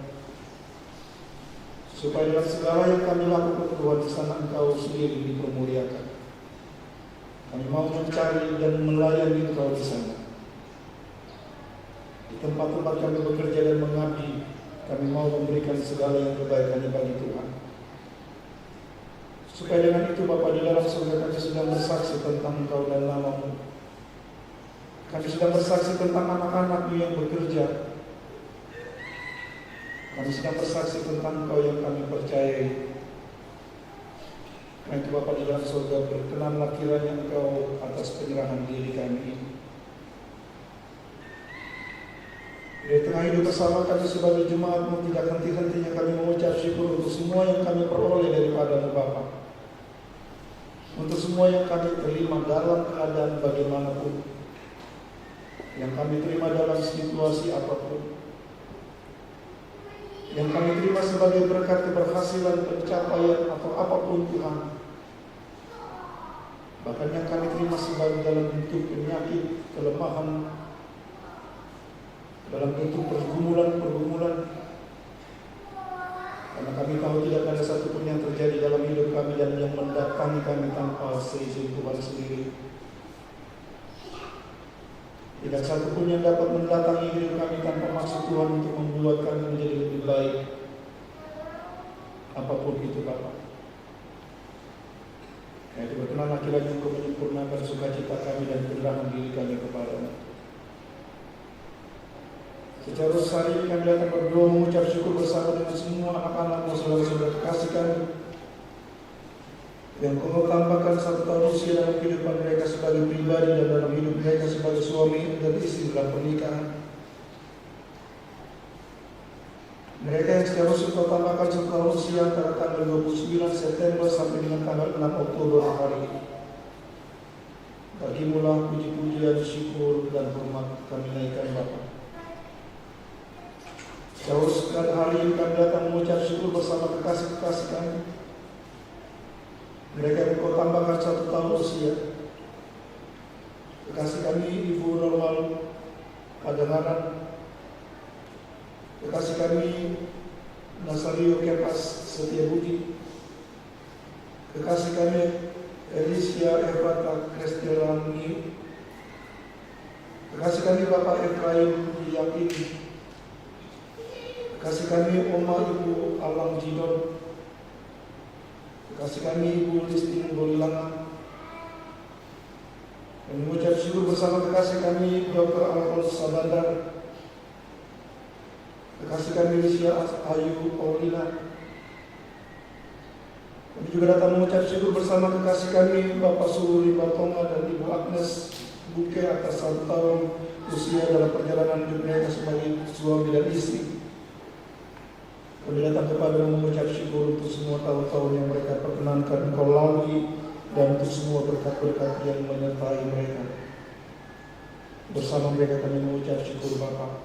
A: supaya dalam segala yang kami lakukan, Tuhan, di sana Engkau sendiri dipermuliakan. Kami mau mencari dan melayani Engkau di sana. Di tempat-tempat kami bekerja dan mengabdi, kami mau memberikan segala yang terbaik hanya bagi Tuhan. Supaya dengan itu Bapa di dalam surga, kami sedang bersaksi tentang Engkau dan nama-Mu. Kami sedang bersaksi tentang anak-anak-Mu yang bekerja. Kami sedang bersaksi tentang Engkau yang kami percayai. Karena itu Bapa di dalam surga, berkenanlah kiranya Engkau atas penyerahan diri kami ini. Di tengah hidup bersama kami sebagai jemaat-Mu, tidak henti-hentinya kami mengucap syukur untuk semua yang kami peroleh daripada-Mu Bapa. Untuk semua yang kami terima dalam keadaan bagaimanapun, yang kami terima dalam situasi apapun, yang kami terima sebagai berkat keberhasilan, pencapaian atau apapun Tuhan. Bahkan yang kami terima sebagai dalam bentuk penyakit, kelemahan, dalam bentuk pergumulan. Karena kami tahu tidak ada satupun yang terjadi dalam hidup kami dan yang mendatangi kami tanpa seizin Tuhan sendiri. Tidak satupun yang dapat mendatangi hidup kami tanpa maksud Tuhan untuk membuat kami menjadi lebih baik. Apapun itu Bapa. Karena itu berkenanlah kiranya Engkau menyempurnakan sukacita kami dan penyerahan diri kami kepada-Mu. Secara hari ini kami datang berdoa mengucap syukur bersama dengan semua anak-anak-Mu, saudara-saudara kekasih kami, yang Kau tambahkan 1 tahun usia dalam kehidupan mereka sebagai pribadi dan dalam hidup mereka sebagai suami dan istri dalam pernikahan. Mereka yang seharusnya Kau tambahkan 1 tahun usia antara tanggal 29 September sampai dengan tanggal 6 Oktober hari ini. Bagi-Mu lah puji-pujian, syukur dan hormat kami naikkan Bapa. Seharusnya hari ini kami datang mengucap syukur bersama kekasih-kekasih kami mereka yang Engkau tambahkan 1 tahun usia. Kekasih kami Ibu Normal Kadangaran, kekasih kami Nasario Kepas Setiabudi, kekasih kami Elisha Evrata Kristelani, kekasih kami Bapak Efraim Yakini, kekasih kami Oma Ibu Alam Jidon, kekasih kami Ibu Listin Bolilangan, dan mengucap syukur bersama kekasih kami Dr. Alphonse Sabandar, kekasih kami Lisha Ayu Paulina. Kami juga datang mengucap syukur bersama kekasih kami Bapak Sururi Batonga dan Ibu Agnes Buke atas 1 tahun usia dalam perjalanan hidup mereka sebagai suami dan istri. Kami datang kepada mengucap syukur untuk semua tahun-tahun yang mereka perkenankan Engkau lalui, dan untuk semua berkat-berkat yang menyertai mereka. Bersama mereka kami mengucap syukur Bapa.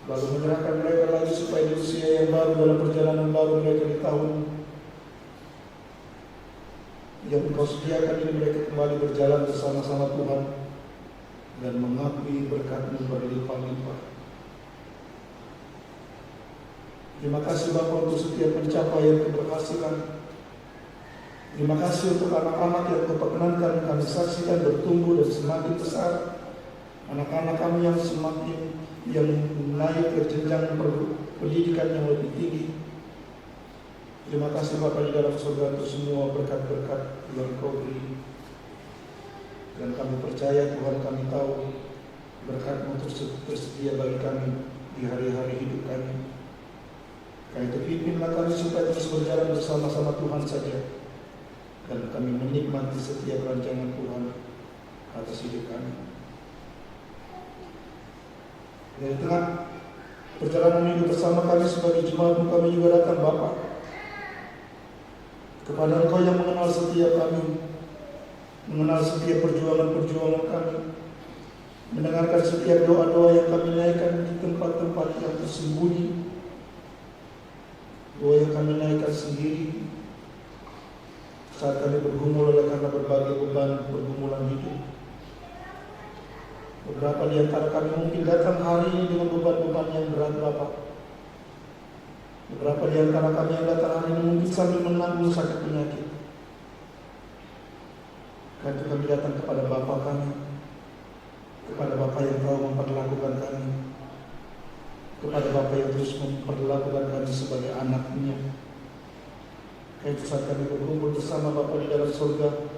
A: Lalu menyerahkan mereka lagi supaya di usia yang baru dalam perjalanan baru mereka di tahun yang Engkau sediakan ini, mereka kembali berjalan bersama-sama Tuhan dan mengakui berkat-Mu berlimpah-limpah. Terima kasih Bapa untuk setiap pencapaian keberhasilan. Terima kasih untuk anak-anak yang Kau perkenankan kami saksikan bertumbuh dan semakin besar. Anak-anak kami yang semakin naik ke jenjang pendidikan yang lebih tinggi. Terima kasih Bapa di dalam surga untuk semua berkat-berkat yang Kau beri. Dan kami percaya Tuhan, kami tahu berkat-Mu tersedia bagi kami di hari-hari hidup kami. Karena itu pimpinlah kami supaya terus berjalan bersama-sama Tuhan saja, dan kami menikmati setiap rancangan Tuhan atas hidup kami. Dari tengah perjalanan hidup bersama kami sebagai jemaat-Mu, kami juga datang Bapa kepada Engkau yang mengenal setiap kami, mengenal setiap perjuangan-perjuangan kami, mendengarkan setiap doa-doa yang kami naikkan di tempat-tempat yang tersembunyi, doa yang kami naikkan sendiri saat kami bergumul oleh karena berbagai beban pergumulan hidup. Beberapa di antara kami mungkin datang hari ini dengan beban-beban yang berat Bapa. Beberapa di antara kami yang datang hari ini mungkin sambil menanggung sakit penyakit. Karena itu kami datang kepada Bapa kami, kepada Bapa yang tahu memperlakukan kami, kepada Bapa yang terus memperlakukan kami sebagai anak-Nya. Karena itu saat kami berkumpul bersama Bapa di dalam surga,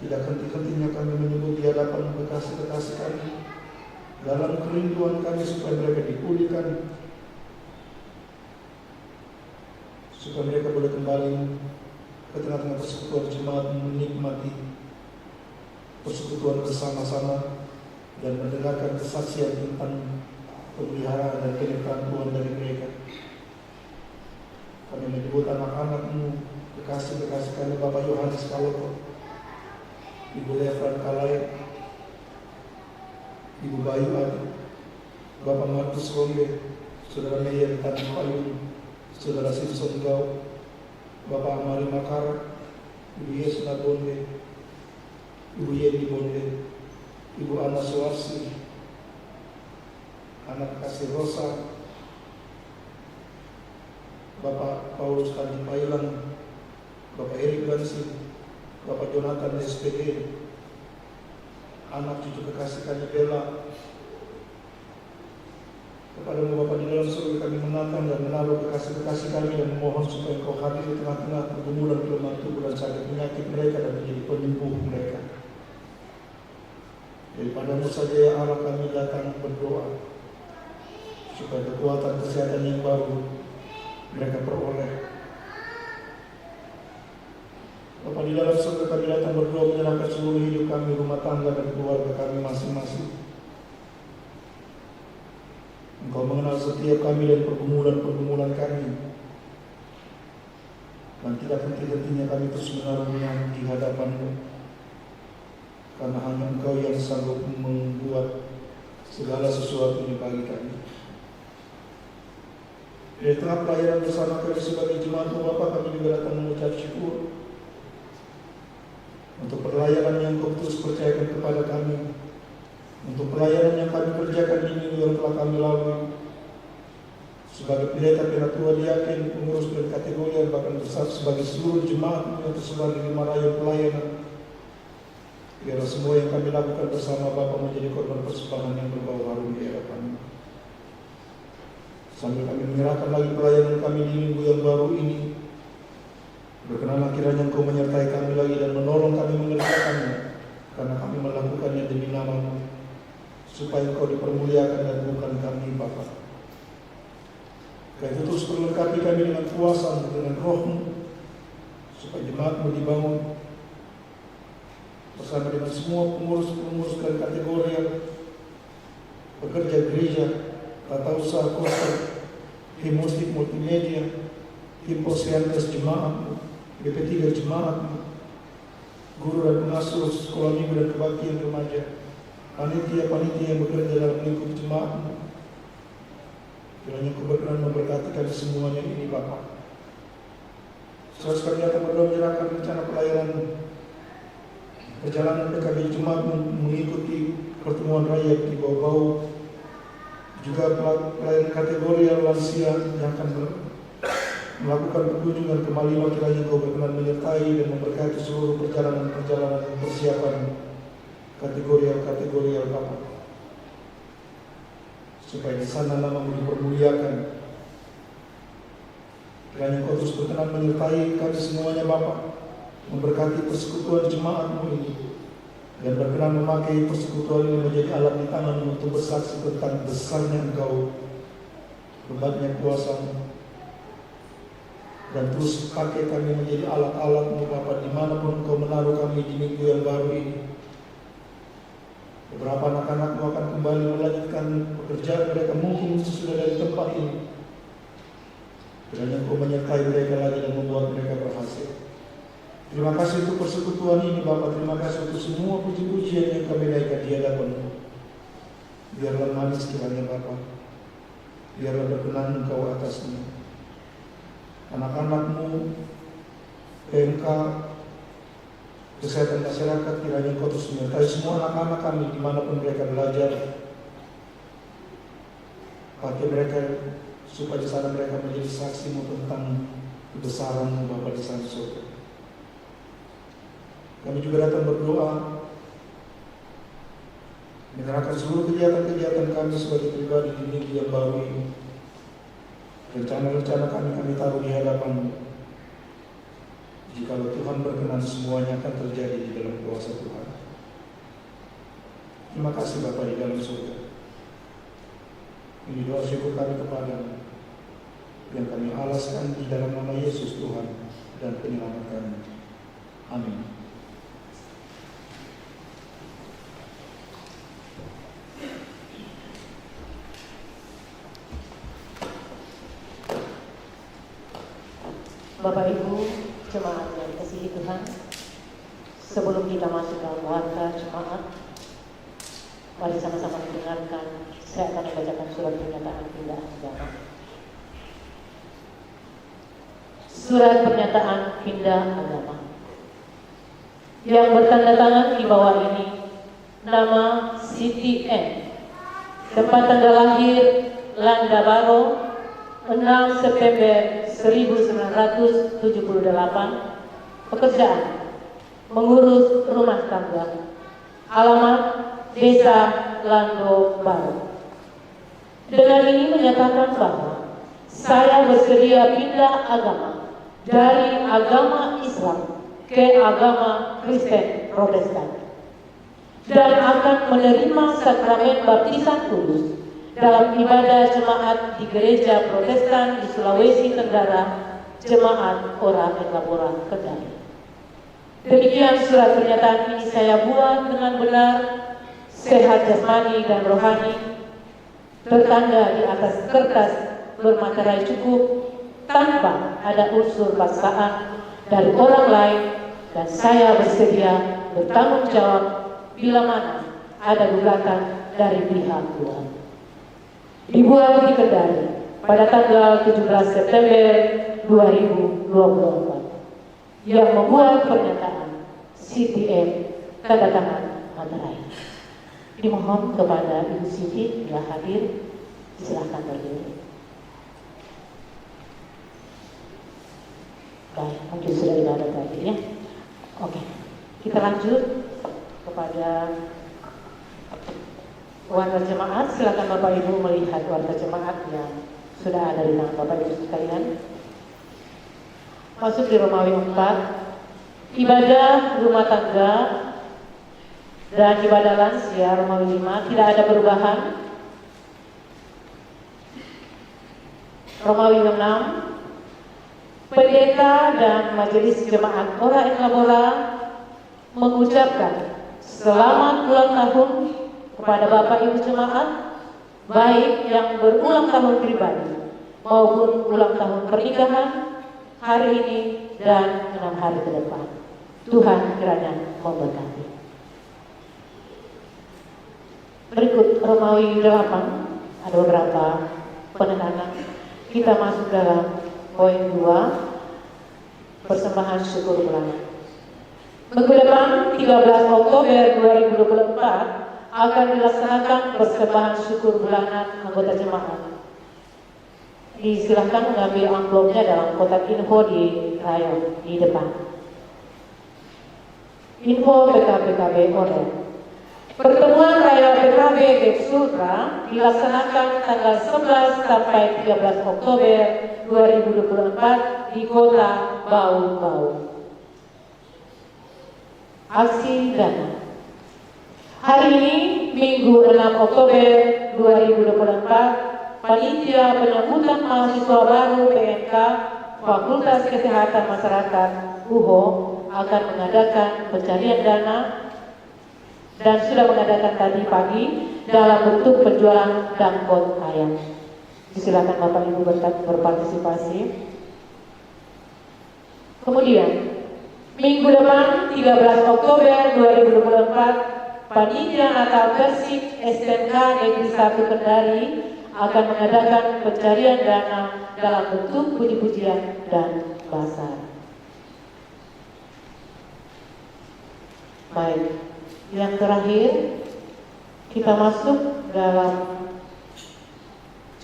A: tidak henti-hentinya kami menyebut di hadapan kekasih-kekasih kami dalam kerinduan kami supaya mereka dipulihkan, supaya mereka boleh kembali ke tengah-tengah persekutuan jemaat, menikmati persekutuan bersama-sama dan mendengarkan kesaksian tentang pemeliharaan dan penyertaan Tuhan dari mereka. Kami menyebut anak-anak-Mu, kekasih-kekasih kami Bapak Yohanes Kaloto, Ibu Lefran Kalai, Ibu Bayu Adi, Bapak Markus Rombe, Saudara Meyer Tani Payung, Saudara Simpson Gau, Bapak Amari Makara, Ibu Yesna Bonde, Ibu Yeni Bonde, Ibu Ana Suarsi, anak kasih Rosa, Bapak Paulus Kandi Pailan, Bapak Erik Bansi, Bapak Jonathan SPD, anak cucu kekasih kami Bella. Kepada-Mu Bapa di dalam surga kami menatang dan menaruh kekasih-kekasih kami dan memohon supaya Engkau hadir di tengah-tengah pergumulan kelemahan tubuh dan sakit penyakit mereka dan menjadi penyembuh mereka. Daripada-Mu saja ya Allah kami datang berdoa supaya kekuatan kesehatan yang baru mereka peroleh. Bapa di dalam surga kami datang berdoa menyerahkan seluruh hidup kami, rumah tangga dan keluarga kami masing-masing. Engkau mengenal setiap kami dan pergumulan-pergumulan kami, dan tidak henti-hentinya kami terus menaruhnya di hadapan-Mu, karena hanya Engkau yang sanggup membuat segala sesuatu ini bagi kami. Di tengah pelayanan bersama kami sebagai jemaat-Mu Bapa, kami juga datang mengucap syukur pelayanan yang Kau terus percayakan kepada kami, untuk pelayanan yang kami kerjakan ini yang telah kami lalui sebagai pendeta, penatua, diaken, pengurus dan kategori, bahkan sebagai seluruh jemaat yang tersebar di 5 rayon pelayanan. Biarlah semua yang kami lakukan bersama Bapa menjadi korban persembahan yang berbau harum di hadapan-Mu. Sambil kami menyerahkan lagi pelayanan kami di minggu yang baru ini, berkenanlah kiranya Engkau menyertai kami lagi dan menolong kami mengerjakannya, karena kami melakukannya demi nama-Mu, supaya Engkau dipermuliakan dan bukan kami, Bapa. Karena itu terus perlengkapi kami dengan kuasa dengan Roh-Mu, supaya jemaat-Mu dibangun bersama dengan semua pengurus-pengurus dan kategori yang bekerja gereja, tata usaha kloster, tim musik multimedia, tim posyantes jemaat, BP3 jemaat, guru dan pengasuh sekolah minggu dan kebaktian remaja, panitia-panitia yang bekerja dalam lingkup jemaat. Kiranya Kau berkenan memberkati kami semuanya ini, Bapa. Saudara sekalian, akan berdoa menyerahkan rencana pelayanan perjalanan PKB Jemaat mengikuti pertemuan raya di bawah-bawah, juga pelayanan kategori yang lansia yang akan melakukan kunjungan ke Malino. Kiranya Kau berkenan menyertai dan memberkati seluruh perjalanan persiapan kategori Bapa, supaya di sana nama-Mu dipermuliakan. Kiranya Kau terus berkenan menyertai kami semuanya, Bapa, memberkati persekutuan jemaat-Mu ini, dan berkenan memakai persekutuan ini menjadi alat di tangan-Mu untuk bersaksi tentang besarnya Engkau, hebatnya kuasa-Mu, dan terus pakai kami menjadi alat-alat-Mu, Bapa, dimanapun Engkau menaruh kami di minggu yang baru ini. Beberapa anak-anak-Mu akan kembali melanjutkan pekerjaan mereka mungkin sesudah dari tempat ini. Kiranya Engkau menyertai mereka lagi dan membuat mereka berhasil. Terima kasih untuk persekutuan ini, Bapa. Terima kasih untuk semua puji-pujian yang kami naikkan di hadapan-Mu. Biarlah manis kiranya, Bapa. Biarlah berkenan Engkau atasnya. Anak-anak-Mu, PMK, kesehatan masyarakat, kiranya Engkau terus menyertai semua anak-anak kami dimanapun mereka belajar. Pakai mereka supaya di sana mereka menjadi saksi-Mu tentang kebesaran-Mu, Bapa, di sana surga. Kami juga datang berdoa, menyerahkan seluruh kegiatan-kegiatan kami sebagai pribadi di minggu yang baru ini. Rencana-rencana kami taruh di hadapan-Mu. Jikalau Tuhan berkenan, semuanya akan terjadi di dalam kuasa Tuhan. Terima kasih Bapa di dalam surga. Ini doa syukur kami kepada-Mu, yang kami alaskan di dalam nama Yesus Tuhan dan penyelamat kami. Amin.
C: Bapak Ibu jemaat yang dikasihi Tuhan, sebelum kita masuk dalam warta jemaat, mari sama-sama mendengarkan. Saya akan membacakan surat pernyataan pindah agama. Surat pernyataan pindah agama yang bertanda tangan di bawah ini. Nama Siti N, tempat tanggal lahir Landabaro 6 September 1978, pekerjaan mengurus rumah tangga, alamat Desa Lando Baru. Dengan ini menyatakan bahwa saya bersedia pindah agama dari agama Islam ke agama Kristen Protestan dan akan menerima sakramen baptisan kudus dalam ibadah jemaat di gereja Protestan di Sulawesi Tenggara, Jemaat Ora Engapura Kendari. Demikian surat pernyataan ini saya buat dengan benar, sehat jasmani dan rohani, tertanda di atas kertas bermaterai cukup, tanpa ada unsur paksaan dari orang lain, dan saya bersedia bertanggung jawab bila mana ada gugatan dari pihak Tuhan. Dibuat di Kendari pada tanggal 17 September 2024. Yang membuat pernyataan Siti M. Tanda tangan materai. Dimohon kepada Ibu Siti bila hadir, silakan berdiri. Baik, mungkin sudah tidak ada tadi ya. Oke, kita lanjut kepada warga jemaat. Silakan Bapak Ibu melihat warga jemaat yang sudah ada di tangan Bapak Ibu sekalian. Masuk di Romawi 4, ibadah rumah tangga dan ibadah lansia Romawi 5 tidak ada perubahan. Romawi 6, pendeta dan majelis jemaat Ora et Labora mengucapkan selamat ulang tahun kepada Bapak Ibu jemaat, baik yang berulang tahun pribadi maupun ulang tahun pernikahan hari ini dan 6 hari ke depan. Tuhan kiranya memberkati. Berikut Romawi 8, ada beberapa penekanan. Kita masuk dalam poin 2, persembahan syukur bulanan. Minggu depan 13 Oktober 2024 akan dilaksanakan persembahan syukur bulanan anggota jemaat. Disilahkan mengambil amplopnya dalam kotak info di rayon di depan. Info PKPKB Order. Pertemuan Raya PKB Dep Sultra dilaksanakan tanggal 11 sampai 13 Oktober 2024 di Kota Bau-Bau. Aksi dana. Hari ini Minggu 6 Oktober 2024, Panitia Penyambutan Mahasiswa Baru PMK Fakultas Kesehatan Masyarakat UHO akan mengadakan pencarian dana dan sudah mengadakan tadi pagi dalam bentuk penjualan dangkot ayam. Silakan Bapak Ibu berpartisipasi. Kemudian Minggu depan 13 Oktober 2024, Panitia Natal Persib SMK Negeri 1 Kendari akan mengadakan pencarian dana dalam bentuk puji-pujian dan basar. Baik, yang terakhir kita masuk dalam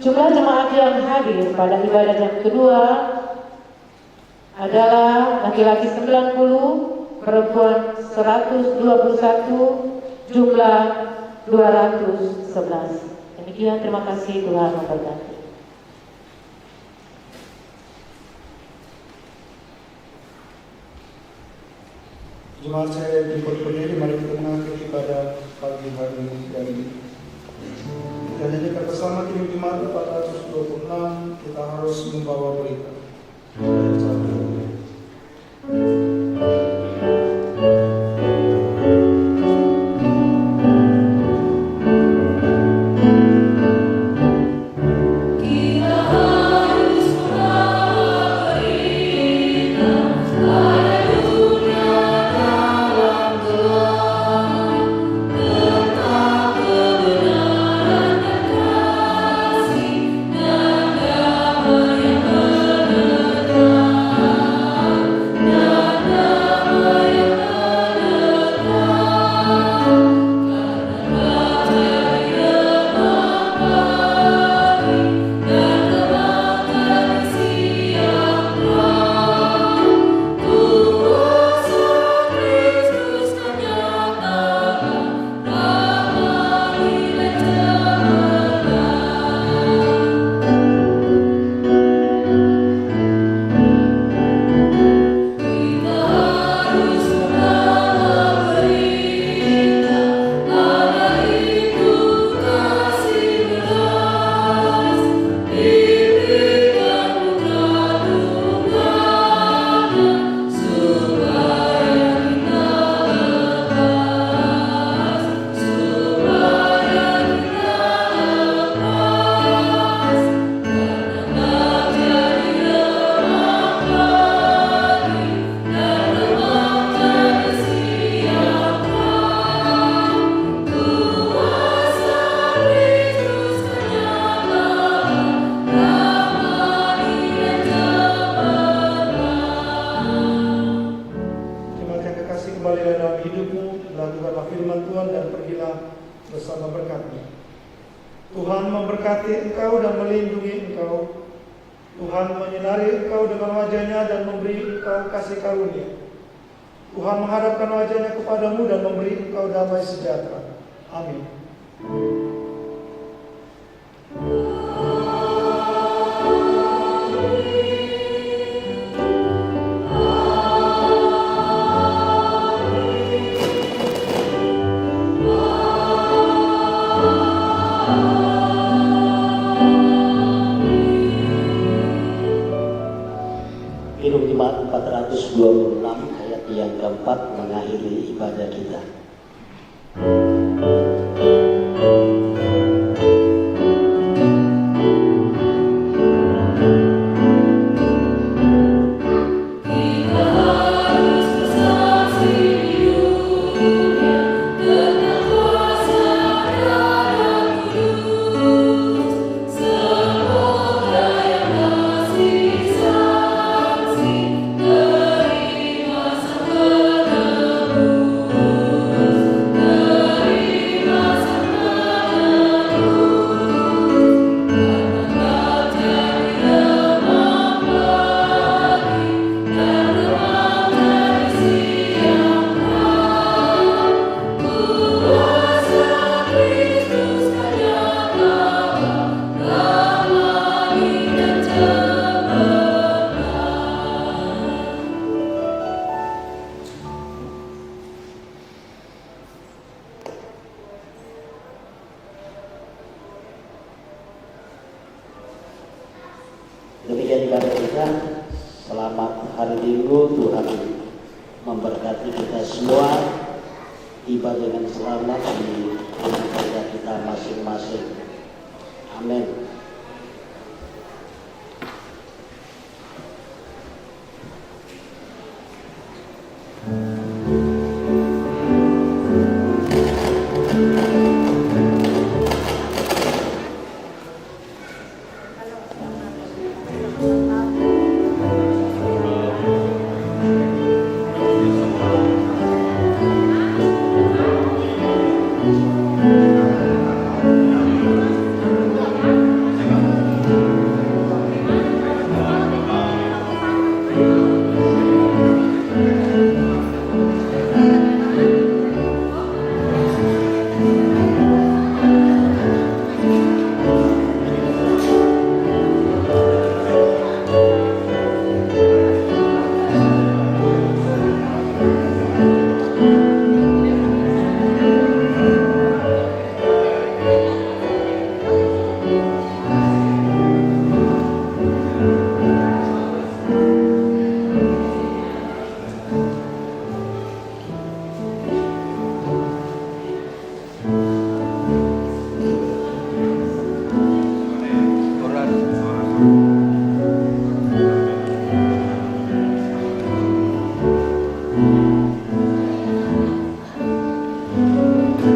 C: jumlah jemaat yang hadir pada ibadah jam kedua adalah laki-laki 90, perempuan 121, jumlah 211. Demikian, terima kasih, Tuhan memberkati.
A: Jemaat saya berdiri, mari kita mengakhiri pada pagi hari ini. Dan jadi bersama tim Jemaat 426 kita harus membawa berita.
D: Yang
A: firman Tuhan dan pergilah bersama berkat-Nya. Tuhan memberkati engkau dan melindungi engkau. Tuhan menyinari engkau dengan wajah-Nya dan memberi engkau kasih karunia. Tuhan menghadapkan wajah-Nya kepadamu dan memberi engkau damai sejahtera. Amin.
B: Kidung Jemaat 426 ayat yang keempat mengakhiri ibadah kita. Demikian ibadah kita. Selamat hari Minggu. Tuhan memberkati kita semua. Tiba dengan selamat di rumah tangga kita masing-masing. Amin.